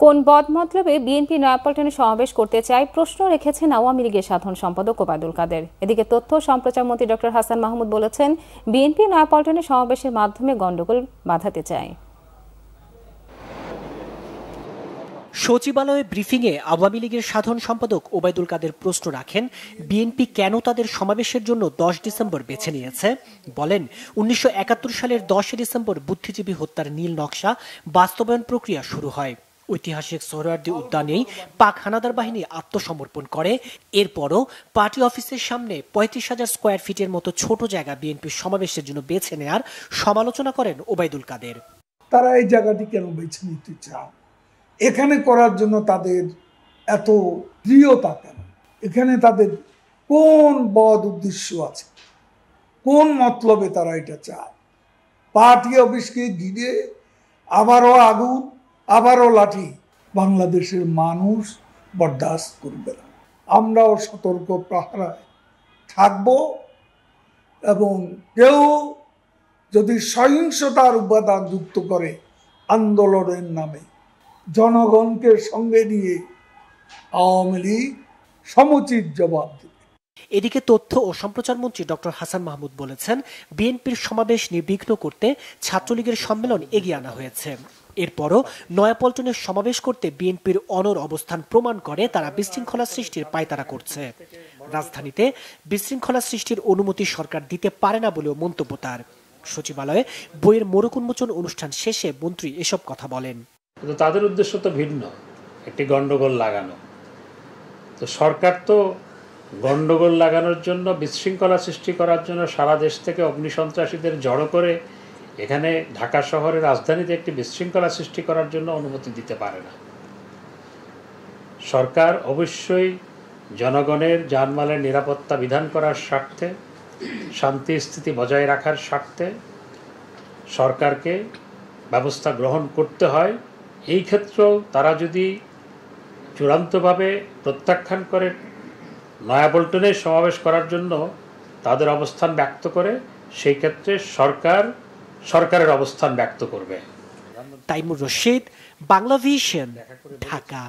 কোন বদমতলবে বিএনপি নয়াপল্টনে সমাবেশ করতে চায় প্রশ্ন রেখেছেন আওয়ামী লীগের সাধারণ সম্পাদক ওবায়দুল কাদের। এদিকে তথ্য ও সম্প্রচার মন্ত্রী ডক্টর হাসান মাহমুদ বলেছেন, বিএনপি নয়াপল্টনে সমাবেশের মাধ্যমে গণ্ডগোল বাধাতে চায়। সচিবালয়ে ব্রিফিংয়ে আওয়ামী লীগের সাধারণ সম্পাদক ওবায়দুল কাদের প্রশ্ন রাখেন, বিএনপি কেন তাদের সমাবেশের জন্য 10 ডিসেম্বর বেছে নিয়েছে। বলেন, 1971 সালের 10 ডিসেম্বর বুদ্ধিজীবী হত্যার নীল নকশা বাস্তবায়ন প্রক্রিয়া শুরু হয়। ঐতিহাসিক সোহরাওয়ার্দী উদ্যানেই পাক হানাদার বাহিনী আত্মসমর্পণ করে। এরপরও পার্টি অফিসের সামনে 35,000 স্কয়ার ফিটের মতো ছোট জায়গা বিএনপির সমাবেশের জন্য বেছে নেয়ার সমালোচনা করেন ওবায়দুল কাদের। তারা এই জায়গাটি কেন বেছে নিতে চায়, এখানে করার জন্য তাদের এত প্রিয়তা কেন, এখানে তাদের কোন বদ উদ্দেশ্য আছে, কোন মতলবে তারা এটা চায়। পার্টি অফিসকে ঘিরে আবারও আগুন, আবারও লাঠি, বাংলাদেশের মানুষ বরদাস্ত করবে না। আমরাও সতর্ক প্রহরায় থাকব এবং কেউ যদি সহিংসতার উপাদান যুক্ত করে আন্দোলনের নামে, জনগণকে সঙ্গে নিয়ে আওয়ামী লীগ সমুচিত জবাব দেবে। এদিকে তথ্য ও সম্প্রচার মন্ত্রী ডক্টর হাসান মাহমুদ বলেছেন, বিএনপির সমাবেশ নির্বিঘ্ন করতে ছাত্রলীগের সম্মেলন এগিয়ে আনা হয়েছে। এরপরও নয়াপল্টনের সমাবেশ করতে বিএনপির অনড় অবস্থান প্রমাণ করে তারা বিশৃঙ্খলা সৃষ্টির পায়তারা করছে। রাজধানীতে বিশৃঙ্খলা সৃষ্টির অনুমতি সরকার দিতে পারে না বলেও মন্তব্য তার। সচিবালয়ে বইয়ের মোড়ক উন্মোচন অনুষ্ঠান শেষে মন্ত্রী এসব কথা বলেন। কিন্তু তাদের উদ্দেশ্য তো ভিন্ন, একটি গন্ডগোল লাগানো। তো সরকার তো গন্ডগোল লাগানোর জন্য, বিশৃঙ্খলা সৃষ্টি করার জন্য সারা দেশ থেকে অগ্নিসন্ত্রাসীদের জড়ো করে এখানে ঢাকা শহরের রাজধানীতে একটি বিশৃঙ্খলা সৃষ্টি করার জন্য অনুমতি দিতে পারে না। সরকার অবশ্যই জনগণের জানমালের নিরাপত্তা বিধান করার স্বার্থে, শান্তি স্থিতি বজায় রাখার স্বার্থে সরকারকে ব্যবস্থা গ্রহণ করতে হয়। এই ক্ষেত্রেও তারা যদি চূড়ান্তভাবে প্রত্যাখ্যান করে নয়াপল্টনে সমাবেশ করার জন্য তাদের অবস্থান ব্যক্ত করে, সেই ক্ষেত্রে সরকারের অবস্থান ব্যক্ত করবে। তাইমুর রশিদ, বাংলা ভিশন, ঢাকা।